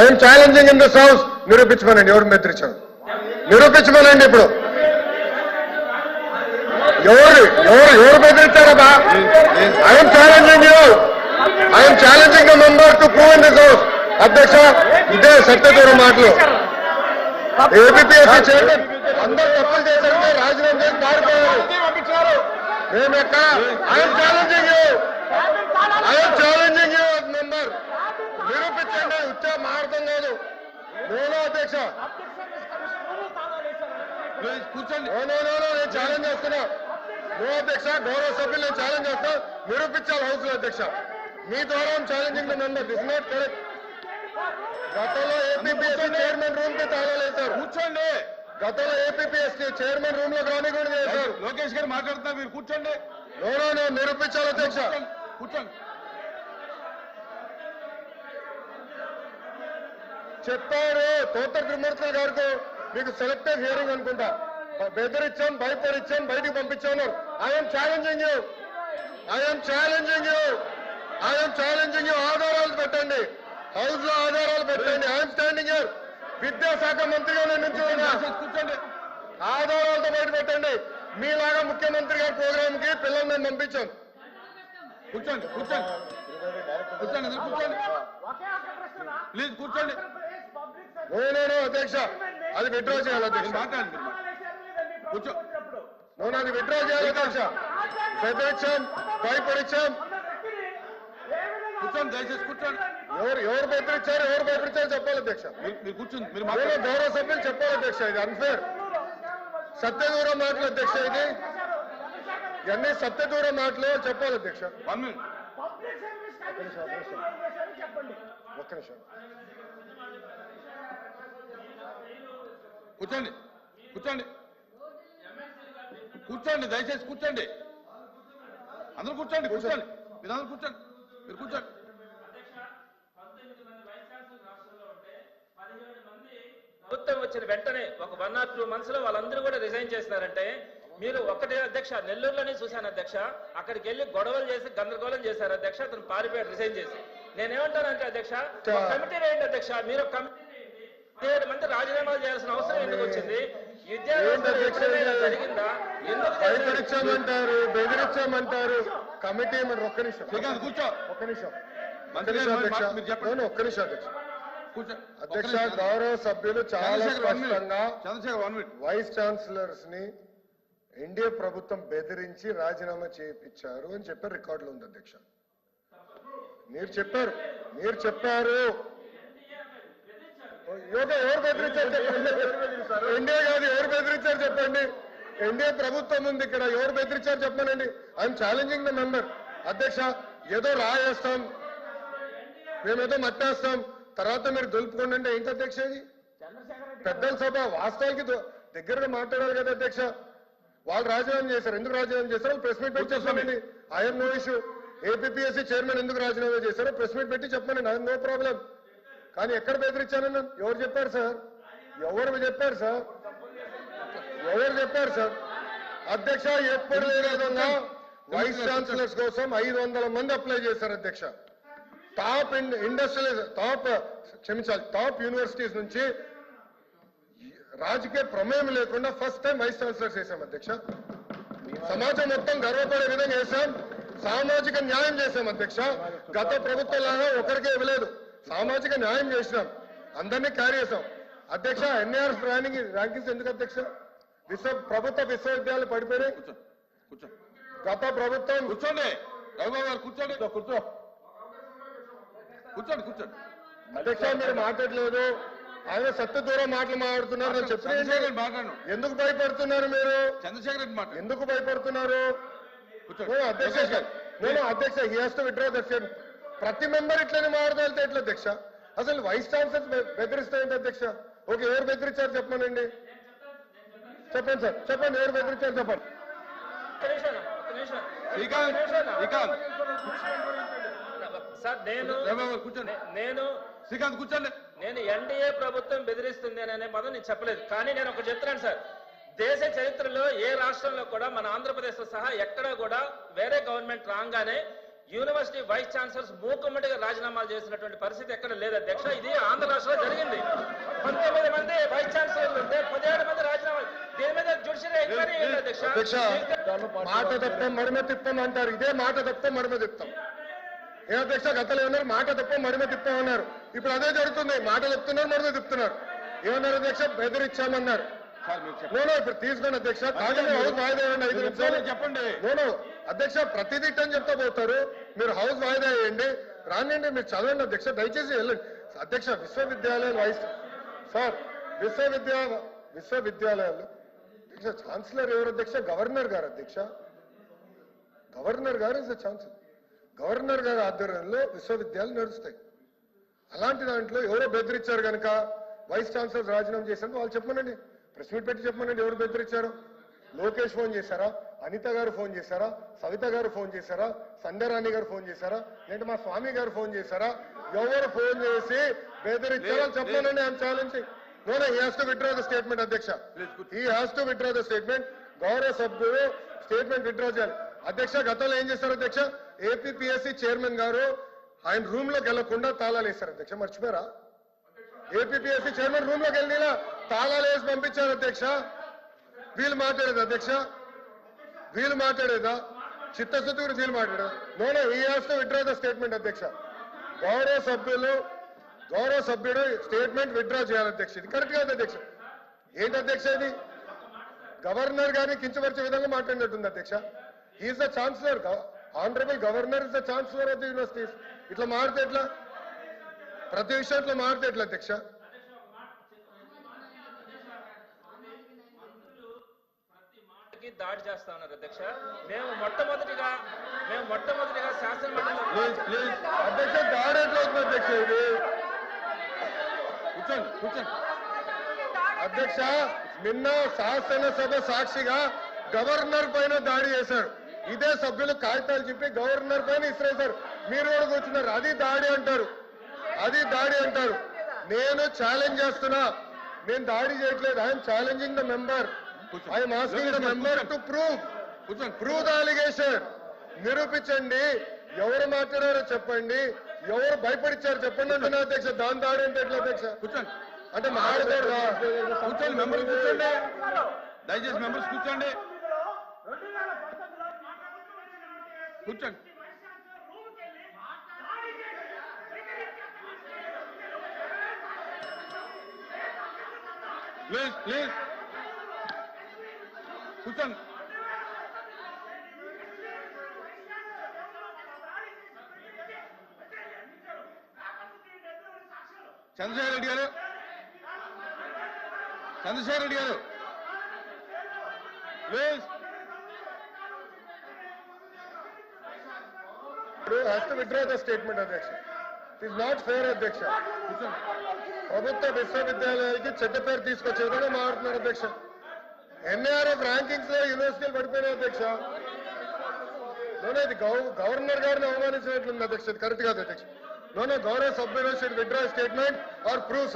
I'm challenging in this house. నిరూపించమనండి ఎవరు బెదిరించారు, నిరూపించమనండి. ఇప్పుడు ఎవరు బెదిరించారబ్బా? I'm challenging you, I'm challenging the member to prove in this house. అధ్యక్ష, ఇదే సత్యదూరం మాటలు. ఏపీఎస్సీ చైర్మన్ అందరూ తప్పులు చేశారంటే రాజీనామా చేసి పారిపోయారు. మేము ఎక్కడ? I'm challenging you, I'm challenging you member. నిరూపించండి. ఉచ్చా మారతం కాదు. నో అధ్యక్ష, కూర్చోండి. నేను ఛాలెంజ్ చేస్తున్నా. నో అధ్యక్ష, గౌరవ సభ్యులు నేను ఛాలెంజ్ చేస్తా. నిరూపించాలి హౌస్ లో అధ్యక్ష. మీ ద్వారా challenging the member. This not correct. గతంలో ఏపీఎస్సీ చైర్మన్ రూమ్ కి తాళాలేశారు. కూర్చోండి. గతంలో ఏపీఎస్సీ చైర్మన్ రూమ్ లో రాని కూడా చేశారు. లోకేష్ గారు మాట్లాడుతున్నారు, మీరు కూర్చోండి. నో నిరూపించాలి అధ్యక్ష. కూర్చోండి. చెప్పారు తోట త్రిమూర్తుల గారికి, మీకు సెలెక్టివ్ హియరింగ్ అనుకుంటా. బెదిరించాం, భయపడిచ్చాం, బయటికి పంపించాను. I'm challenging you, I'm challenging you, I'm challenging you. ఆధారాలు పెట్టండి, హౌస్ లో ఆధారాలు పెట్టండి. I'm standing here. విద్యాశాఖ మంత్రిగా నేను నిల్చున్నా. కూర్చోండి. ఆధారాలతో బయట పెట్టండి. మీలాగా ముఖ్యమంత్రి గారి ప్రోగ్రామ్ కి పిల్లల్ని మేము పంపించాం. కూర్చోండి. కూర్చోండి. కూర్చోండి. కూర్చోండి. ప్లీజ్ కూర్చోండి. నో అధ్యక్ష, అది విత్డ్రా చేయాలి అధ్యక్ష. మాట్లాడండి. కూర్చో. అది విత్డ్రా చేయాలి అధ్యక్ష. బెదిరించాం, భయపడిచ్చాం. కూర్చోండి, దయచేసి కూర్చోండి. ఎవరు బెదిరించారు చెప్పాలి అధ్యక్ష. మీరు కూర్చోండి. మీరు గౌరవ సభ్యులు చెప్పాలి అధ్యక్ష. ఇది అన్ఫేర్. సత్యదూరం మాటలు అధ్యక్ష. ఇది ఇవన్నీ సత్యదూరం మాటలు చెప్పాలి అధ్యక్ష. 1 minute. ఒక్క నిమిషం. కూర్చోండి. కూర్చోండి. కూర్చోండి, దయచేసి కూర్చోండి. అందరూ కూర్చోండి. కూర్చోండి. మీరు అందరూ కూర్చోండి. మీరు కూర్చోండి. ప్రభుత్వం వచ్చిన వెంటనే ఒక 1 or 2 months లో వాళ్ళందరూ కూడా రిజైన్ చేసినారంటే, మీరు ఒకటే అధ్యక్ష, నెల్లూరులోనే చూశాను అధ్యక్ష. అక్కడికి వెళ్ళి గొడవలు చేసి గందరగోళం చేశారు అధ్యక్ష. అతను పారిపోయాడు రిజైన్ చేసి. నేనేమంటానంటే అధ్యక్ష, కమిటీ వేయండి అధ్యక్ష. మీరు 17 మంది రాజీనామాలు చేయాల్సిన అవసరం ఎందుకు వచ్చింది? జరిగిందా? ఎందుకు బెదిరించామంటారు కమిటీ. మరి ఒక్క నిమిషం కూర్చో. ఒక్క నిమిషం అధ్యక్ష, గౌరవ సభ్యులు చాలా స్పష్టంగా చంద్రశేఖర్ 1 minute. వైస్ ఛాన్సలర్స్ ని ఎన్డీఏ ప్రభుత్వం బెదిరించి రాజీనామా చేయించారు అని చెప్పారు. రికార్డులో ఉంది అధ్యక్ష. మీరు చెప్పారు ఎవరు బెదిరించారు చెప్పండి. ఎన్డీఏ కాదు, ఎవరు బెదిరించారు చెప్పండి. ఎన్డీఏ ప్రభుత్వం ఉంది ఇక్కడ. ఎవరు బెదిరించారు చెప్పానండి. I'm challenging the member. అధ్యక్ష, ఏదో రాయేస్తాం, మేమేదో మట్టేస్తాం, తర్వాత మీరు దులుపుకోండి అంటే ఏంటి అధ్యక్ష? ఇది పెద్దల సభ. వాస్తవానికి దగ్గరగా మాట్లాడాలి కదా అధ్యక్ష. వాళ్ళు రాజీనామా చేశారు. ఎందుకు రాజీనామా చేశారు? ప్రెస్ మీట్ పెట్టి చెప్పండి. I'm no issue. APSC chairman ఎందుకు రాజీనామా చేశారో ప్రెస్ మీట్ పెట్టి చెప్పండి. I'm no problem. కానీ ఎక్కడ బెదిరించానన్నా ఎవరు చెప్పారు సార్? ఎవరు చెప్పారు సార్? అధ్యక్ష, ఎప్పుడు లేని విధంగా వైస్ ఛాన్సలర్స్ కోసం 500 మంది అప్లై చేశారు అధ్యక్ష. టాప్ యూనివర్సిటీస్ నుంచి రాజకీయ ప్రమేయం లేకుండా ఫస్ట్ టైం వైస్ ఛాన్సలర్స్ చేశాం అధ్యక్ష. సమాజం మొత్తం గర్వపడే విధంగా చేశాం. సామాజిక న్యాయం చేశాం అధ్యక్ష. గత ప్రభుత్వం లాగా ఒకరికే ఇవ్వలేదు. సామాజిక న్యాయం చేసినాం. అందరినీ క్యారీ చేశాం అధ్యక్ష. ఎన్ఏఆర్ ర్యాంకింగ్స్ ఎందుకు అధ్యక్ష? ప్రభుత్వ విశ్వవిద్యాలయాలు పడిపోయినాయి. గత ప్రభుత్వం. కూర్చోండి రఘుబాబు గారు. కూర్చోండి. కూర్చోండి. అధ్యక్ష, మీరు మాట్లాడలేదు. ఆయన సత్యదూరం మాటలు మాట్లాడుతున్నారు. నేను చెప్పిన మాట్లాడు. ఎందుకు భయపడుతున్నారు మీరు? చంద్రశేఖర్ రెడ్డి మాట్లాడు. ఎందుకు భయపడుతున్నారు? అధ్యక్ష, he has to withdraw the statement. ప్రతి మెంబర్ ఇట్లనే మాట్లాడితే ఎట్లా అధ్యక్ష? అసలు వైస్ ఛాన్సలర్ బెదిరిస్తాయంటే అధ్యక్ష. ఓకే, ఎవరు బెదిరించారు చెప్పండి. చెప్పండి సార్, చెప్పండి. ఎవరు బెదిరించారు చెప్పండి. సార్, శ్రీకాంత్ కూర్చోండి. నేను ఎన్డీఏ ప్రభుత్వం బెదిరిస్తుంది అనే పదం నేను చెప్పలేదు. కానీ నేను ఒకటి చెప్తున్నాను సార్, దేశ చరిత్రలో ఏ రాష్ట్రంలో కూడా మన ఆంధ్రప్రదేశ్ సహా ఎక్కడా కూడా వేరే గవర్నమెంట్ రాగానే యూనివర్సిటీ వైస్ ఛాన్సలర్స్ మూకుమ్మడిగా రాజీనామాలు చేసినటువంటి పరిస్థితి ఎక్కడ లేదు అధ్యక్ష. ఇది ఆంధ్ర రాష్ట్రంలో జరిగింది. 19 మంది వైస్ ఛాన్సలర్లు ఉంటే 17 మంది రాజీనామాలు. దీని మీద జ్యుడిషియల్ ఎంక్వైరీ అయ్యింది అధ్యక్ష. అధ్యక్ష మాట తప్పం మడిమ తిప్పం అంటారు. ఇదే మాట తప్పం మడిమ తిప్పాం. ఏ అధ్యక్ష గతంలో ఏమన్నారు? మాట తప్పం మడిమ తిప్పం అన్నారు. ఇప్పుడు అదే జరుగుతుంది. మాట చెప్తున్నారు, మడిమ తిప్పుతున్నారు. ఏమన్నారు అధ్యక్ష? బెదిరించామన్నారు. నోనో ఇప్పుడు తీసుకోండి అధ్యక్ష. కాదని హౌస్ వాయిదా వేయండి 5 నిమిషాలు చెప్పండి. నోనో అధ్యక్ష ప్రతిదీ టన్ చెప్తా పోతారు. మీరు హౌస్ వాయిదా వేయండి, రానియండి, మీరు చదవండి అధ్యక్ష. దయచేసి వెళ్ళండి అధ్యక్ష. విశ్వవిద్యాలయాలు వైస్ సార్ విశ్వవిద్యాలయాలు అధ్యక్ష ఛాన్సలర్ ఎవరు అధ్యక్ష? గవర్నర్ గారు అధ్యక్ష. గవర్నర్ గారు ఇస్ ద ఛాన్సలర్. గవర్నర్ గారి ఆధ్వర్యంలో విశ్వవిద్యాలయాలు నడుస్తాయి. అలాంటి దాంట్లో ఎవరో బెదిరించారు కనుక వైస్ ఛాన్సలర్ రాజీనామా చేశారు. వాళ్ళు చెప్పమనండి, ప్రెస్ మీట్ పెట్టి చెప్పమనండి ఎవరు బెదిరించారు. లోకేష్ ఫోన్ చేశారా? అనిత గారు ఫోన్ చేశారా? సవిత గారు ఫోన్ చేశారా? సంధ్యారాణి గారు ఫోన్ చేశారా? లేదంటే మా స్వామి గారు ఫోన్ చేశారా? ఎవరు ఫోన్ చేసి బెదిరించారో చెప్పమనండి. I'm challenging. No, he has to withdraw the statement, అధ్యక్ష. He has to withdraw the statement. గౌరవ సభ్యులు స్టేట్మెంట్ విత్డ్రా చేయాలి. అధ్యక్ష గతంలో ఏం చేశారు అధ్యక్ష? ఏపీపీఎస్సీ చైర్మన్ గారు ఆయన రూమ్ లోకి వెళ్లకుండా తాళాలు వేశారు అధ్యక్ష. మర్చిపోయారా? ఏపీపీఎస్సీ చైర్మన్ రూమ్ లోకి వెళ్ళినా తాళాలు వేసి పంపించారు అధ్యక్ష. వీళ్ళు మాట్లాడేది అధ్యక్ష, వీళ్ళు మాట్లాడేదా? చిత్తశుద్ధి కూడా వీళ్ళు మాట్లాడేదా? No, he has to withdraw the statement అధ్యక్ష. గౌరవ సభ్యుడు స్టేట్మెంట్ విత్డ్రా చేయాలి అధ్యక్ష. ఇది కరెక్ట్ కాదు అధ్యక్ష. ఏంటి అధ్యక్ష ఇది? గవర్నర్ గారిని కించపరిచే విధంగా మాట్లాడినట్టుంది అధ్యక్ష. He is the chancellor. Honourable governor is the chancellor of the universities. ఇట్లా మారితే ఎట్లా? ప్రతి విషయం ఇట్లా మారితే ఎట్లా అధ్యక్ష? దాడి చేస్తా ఉన్నారు అధ్యక్ష. మేము మొట్టమొదటిగా శాసనమండలిలో అధ్యక్ష దాడి ఎట్లా అవుతుంది అధ్యక్ష? ఇది కూర్చోండి. అధ్యక్ష నిన్న శాసనసభ సాక్షిగా గవర్నర్ పైన దాడి చేశారు. ఇదే సభ్యులు కాగితాలు చెప్పి గవర్నర్ పైన ఇసిరేశారు. మీరు కూడా కూర్చున్నారు. అది దాడి అంటారు. నేను ఛాలెంజ్ చేస్తున్నా. నేను దాడి చేయట్లేదు. I'm challenging the member. I'm asking the member to prove the allegation. నిరూపించండి. ఎవరు మాట్లాడారో చెప్పండి, ఎవరు భయపడిచ్చారు చెప్పండి అంటున్నా అధ్యక్ష. దాని దాడి అంటే ఎట్లా అధ్యక్ష? కూర్చోండి. అంటే మాట్లాడరా? కూర్చోండి. మెంబర్స్ కూర్చోండి. దయచేసి మెంబర్స్ కూర్చోండి. కూర్చోండి. ప్లీజ్ కూర్చోండి. చంద్రశేఖర్ రెడ్డి గారు please. has to withdraw the statement అధ్యక్ష. ఇట్ ఈస్ నాట్ ఫేర్ అధ్యక్ష. ప్రభుత్వ విశ్వవిద్యాలయాలకి చెడ్డ పేరు తీసుకొచ్చే విధంగా మారుతున్నారు అధ్యక్ష. ఎన్ఐఆర్ఎఫ్ ర్యాంకింగ్స్ లో యూనివర్సిటీలు పడిపోయినాయి అధ్యక్ష. ఇది గవర్నర్ గారిని అవమానించినట్లుంది అధ్యక్ష. ఇది కరెక్ట్ కాదు అధ్యక్ష. గౌరవ సభ్యులు should withdraw statement or prove